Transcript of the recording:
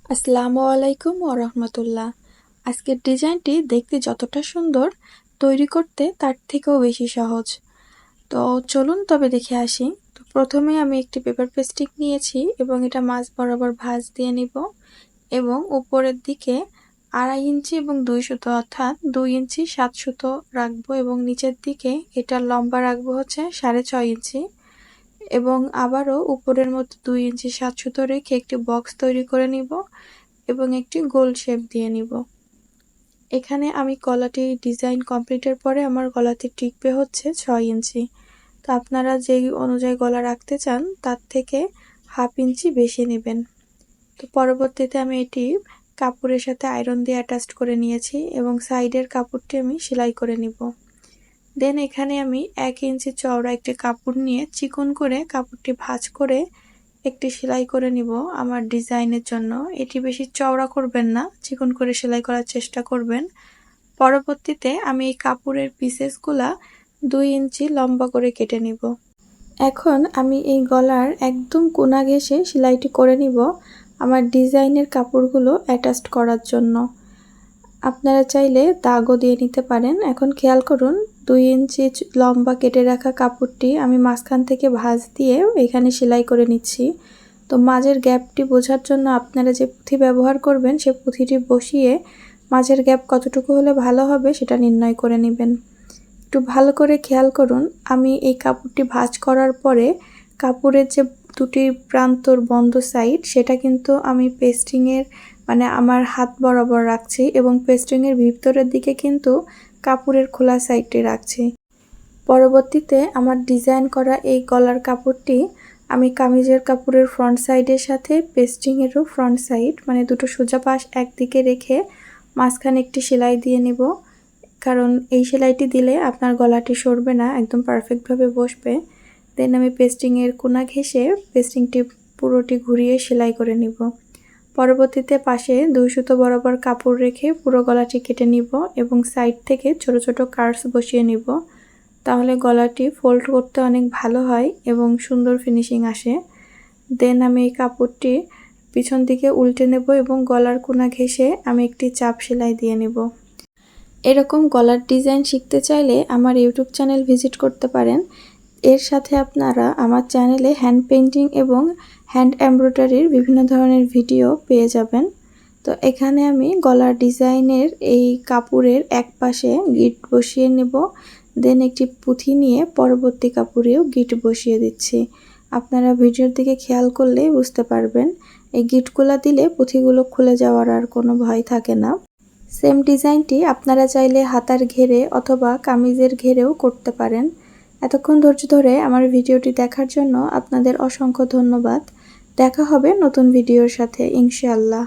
আসসালামু আলাইকুম ওয়া রাহমাতুল্লাহ। আজকের ডিজাইনটি দেখতে যতটা সুন্দর, তৈরি করতে তার থেকেও বেশি সহজ। তো চলুন তবে দেখে আসি। তো প্রথমে আমি একটি পেপার পেস্টিক নিয়েছি এবং এটা মাঝ বরাবর ভাঁজ দিয়ে নিব এবং উপরের দিকে 2.5 ইঞ্চি এবং 2 সুতো অর্থাৎ 2 ইঞ্চি 7 সুতো রাখবো এবং নিচের দিকে এটা লম্বা রাখবো হচ্ছে 6.5 ইঞ্চি এবং আবারও উপরের মতো 2 ইঞ্চি 7 সুতো রেখে একটি বক্স তৈরি করে নিব এবং একটি গোল শেপ দিয়ে নিব। এখানে আমি গলাটি ডিজাইন কমপ্লিটের পরে আমার গলাতে টিকবে হচ্ছে 6 ইঞ্চি। তো আপনারা যেই অনুযায়ী গলা রাখতে চান তার থেকে 1/2 ইঞ্চি বেশি নেবেন। তো পরবর্তীতে আমি এটি কাপড়ের সাথে আয়রন দিয়ে অ্যাটাচ করে নিয়েছি এবং সাইডের কাপড়টি আমি সেলাই করে নিব। দেন এখানে আমি 1 ইঞ্চি চওড়া একটি কাপড় নিয়ে চিকন করে কাপড়টি ভাঁজ করে একটি সেলাই করে নিব আমার ডিজাইনের জন্য। এটি বেশি চওড়া করবেন না, চিকন করে সেলাই করার চেষ্টা করবেন। পরবর্তীতে আমি এই কাপড়ের পিসেসগুলা 2 ইঞ্চি লম্বা করে কেটে নিব। এখন আমি এই গলার একদম কোনা ঘেঁষে সেলাইটি করে নিব আমার ডিজাইনের কাপড়গুলো অ্যাটাচ করার জন্য। আপনারা চাইলে দাগও দিয়ে নিতে পারেন। এখন খেয়াল করুন 2 ইঞ্চি লম্বা কেটে রাখা কাপড়টি আমি মাঝখান থেকে ভাঁজ দিয়ে এখানে সেলাই করে নিচ্ছি। তো মাঝের গ্যাপটি বোঝার জন্য আপনারা যে পুঁথি ব্যবহার করবেন সে পুঁথিটি বসিয়ে মাঝের গ্যাপ কতটুকু হলে ভালো হবে সেটা নির্ণয় করে নেবেন। একটু ভালো করে খেয়াল করুন, আমি এই কাপড়টি ভাঁজ করার পরে কাপড়ের যে দুটি প্রান্তর বন্ধ সাইড সেটা কিন্তু আমি পেস্টিংয়ের মানে আমার হাত বরাবর রাখছি এবং পেস্টিংয়ের ভিতরের দিকে কিন্তু কাপড়ের খোলা সাইডটি রাখছি। পরবর্তীতে আমার ডিজাইন করা এই গলার কাপড়টি আমি কামিজের কাপড়ের ফ্রন্ট সাইডের সাথে পেস্টিংয়েরও ফ্রন্ট সাইড মানে দুটো সোজা পাশ একদিকে রেখে মাঝখানে একটি সেলাই দিয়ে নেব, কারণ এই সেলাইটি দিলে আপনার গলাটি সরবে না, একদম পারফেক্টভাবে বসবে। দেন আমি পেস্টিংয়ের কোনা ঘেঁষে পেস্টিংটি পুরোটি ঘুরিয়ে সেলাই করে নিব। পরবর্তীতে পাশে 2 সুতো বরাবর কাপড় রেখে পুরো গলাটি কেটে নিব এবং সাইড থেকে ছোট ছোট কার্ভস বসিয়ে নিব। তাহলে গলাটি ফোল্ড করতে অনেক ভালো হয় এবং সুন্দর ফিনিশিং আসে। দেন আমি এই কাপড়টি পিছন দিকে উল্টে নেব এবং গলার কোনা ঘেঁষে আমি একটি চাপ সেলাই দিয়ে নেব। এরকম গলার ডিজাইন শিখতে চাইলে আমার ইউটিউব চ্যানেল ভিজিট করতে পারেন। এর সাথে আপনারা আমার চ্যানেলে হ্যান্ড পেইন্টিং এবং হ্যান্ড এমব্রয়ডারির বিভিন্ন ধরনের ভিডিও পেয়ে যাবেন। তো এখানে আমি গলার ডিজাইনের এই কাপড়ের এক পাশে গিট বসিয়ে নেব, দেন একটি পুঁথি নিয়ে পরবর্তী কাপড়েও গিট বসিয়ে দিচ্ছি। আপনারা ভিডিওর দিকে খেয়াল করলেই বুঝতে পারবেন এই গিটগুলো দিলে পুঁথিগুলো খুলে যাওয়ার আর কোনো ভয় থাকে না। সেম ডিজাইনটি আপনারা চাইলে হাতার ঘেরে অথবা কামিজের ঘেরেও করতে পারেন। এতক্ষণ ধৈর্য ধরে আমার ভিডিওটি দেখার জন্য আপনাদের অসংখ্য ধন্যবাদ। দেখা হবে নতুন ভিডিওর সাথে ইনশাআল্লাহ।